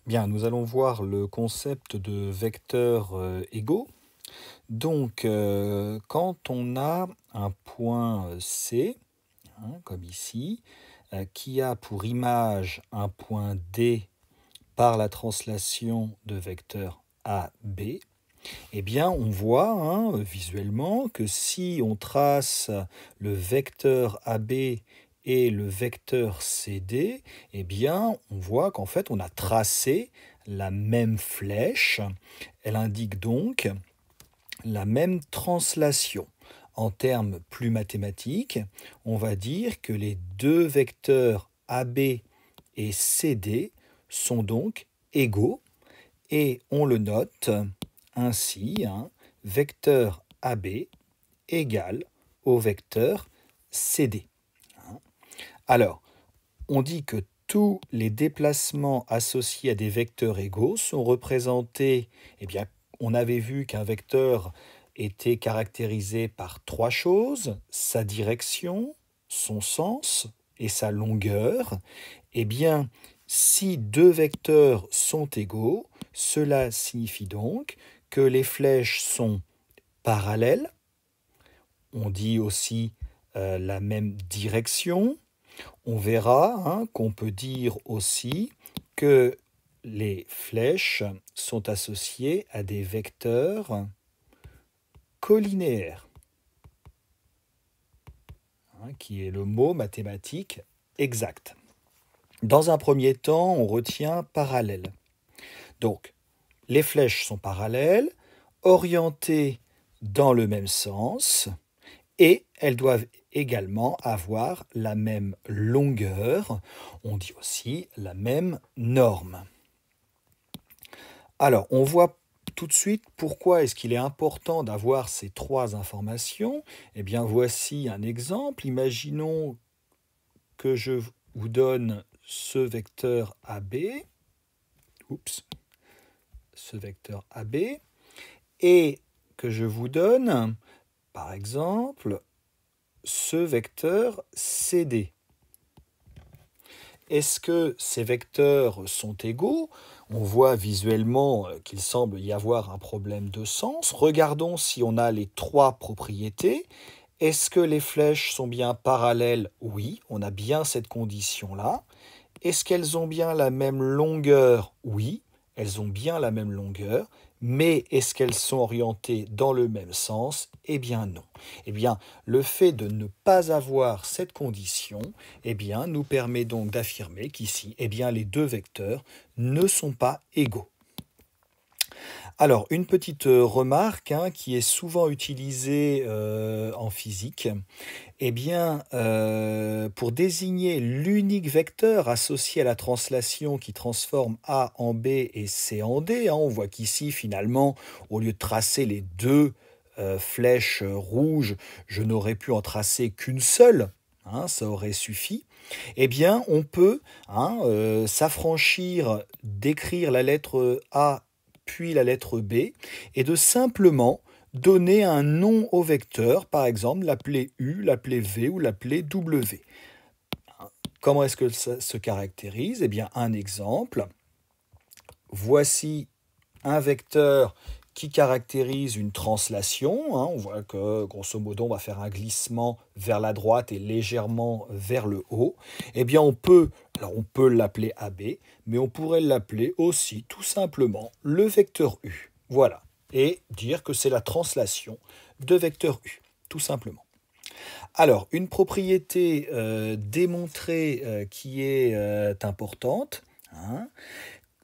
Bien, nous allons voir le concept de vecteurs égaux. Donc, quand on a un point C, comme ici, qui a pour image un point D par la translation de vecteur AB, eh bien, on voit visuellement que si on trace le vecteur AB et le vecteur CD, eh bien, on voit qu'en fait, on a tracé la même flèche. Elle indique donc la même translation. En termes plus mathématiques, on va dire que les deux vecteurs AB et CD sont donc égaux et on le note ainsi, vecteur AB égale au vecteur CD. Alors, on dit que tous les déplacements associés à des vecteurs égaux sont représentés, eh bien, on avait vu qu'un vecteur était caractérisé par trois choses, sa direction, son sens et sa longueur. Eh bien, si deux vecteurs sont égaux, cela signifie donc que les flèches sont parallèles. On dit aussi la même direction. On verra qu'on peut dire aussi que les flèches sont associées à des vecteurs collinéaires, qui est le mot mathématique exact. Dans un premier temps, on retient parallèle. Donc, les flèches sont parallèles, orientées dans le même sens, et elles doivent également avoir la même longueur, on dit aussi la même norme. Alors, on voit tout de suite pourquoi est-ce qu'il est important d'avoir ces trois informations. Eh bien, voici un exemple. Imaginons que je vous donne ce vecteur AB, ce vecteur AB, et que je vous donne, par exemple, ce vecteur CD. Est-ce que ces vecteurs sont égaux? On voit visuellement qu'il semble y avoir un problème de sens. Regardons si on a les trois propriétés. Est-ce que les flèches sont bien parallèles? Oui, on a bien cette condition-là. Est-ce qu'elles ont bien la même longueur? Oui, elles ont bien la même longueur. Mais est-ce qu'elles sont orientées dans le même sens? Eh bien non. Eh bien, le fait de ne pas avoir cette condition, eh bien, nous permet donc d'affirmer qu'ici, eh bien, les deux vecteurs ne sont pas égaux. Alors, une petite remarque qui est souvent utilisée en physique, eh bien, pour désigner l'unique vecteur associé à la translation qui transforme A en B et C en D, on voit qu'ici, finalement, au lieu de tracer les deux flèches rouges, je n'aurais pu en tracer qu'une seule, ça aurait suffi. Eh bien, on peut s'affranchir d'écrire la lettre A puis la lettre B, et de simplement donner un nom au vecteur, par exemple l'appeler U, l'appeler V ou l'appeler W. Comment est-ce que ça se caractérise? Eh bien, un exemple. Voici un vecteur qui caractérise une translation. On voit que, grosso modo, on va faire un glissement vers la droite et légèrement vers le haut. Eh bien, on peut l'appeler AB, mais on pourrait l'appeler aussi, tout simplement, le vecteur U. Voilà. Et dire que c'est la translation de vecteur U, tout simplement. Alors, une propriété démontrée qui est importante,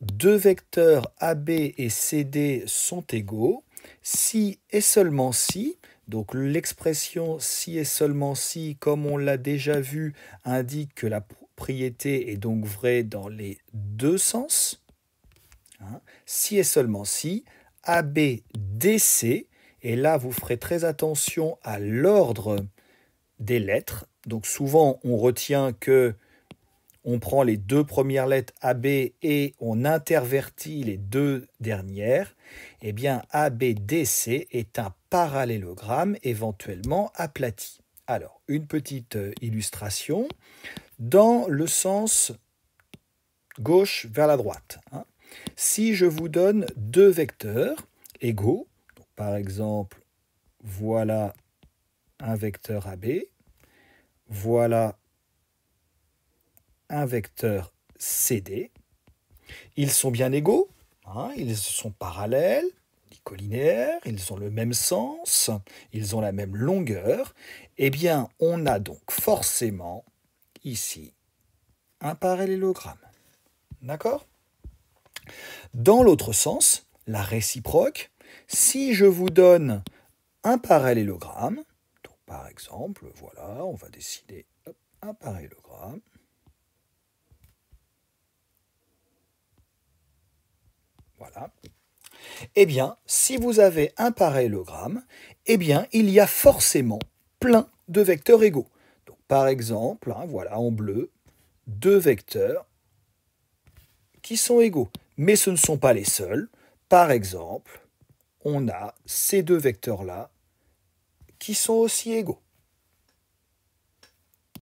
deux vecteurs AB et CD sont égaux si et seulement si, donc l'expression si et seulement si, comme on l'a déjà vu, indique que la propriété est donc vraie dans les deux sens. Si et seulement si, AB, DC, et là vous ferez très attention à l'ordre des lettres. Donc souvent on retient que on prend les deux premières lettres AB et on intervertit les deux dernières. Eh bien, ABDC est un parallélogramme éventuellement aplati. Alors, une petite illustration dans le sens gauche vers la droite. si je vous donne deux vecteurs égaux, donc par exemple, voilà un vecteur AB, voilà un vecteur CD, ils sont bien égaux, hein, ils sont parallèles, collinaires, ils ont le même sens, ils ont la même longueur, eh bien, on a donc forcément ici un parallélogramme. D'accord? Dans l'autre sens, la réciproque, si je vous donne un parallélogramme, donc par exemple, voilà, on va dessiner un parallélogramme. Voilà. Eh bien, si vous avez un parallélogramme, eh bien, il y a forcément plein de vecteurs égaux. Donc, par exemple, hein, voilà, en bleu, deux vecteurs qui sont égaux. Mais ce ne sont pas les seuls. Par exemple, on a ces deux vecteurs-là qui sont aussi égaux.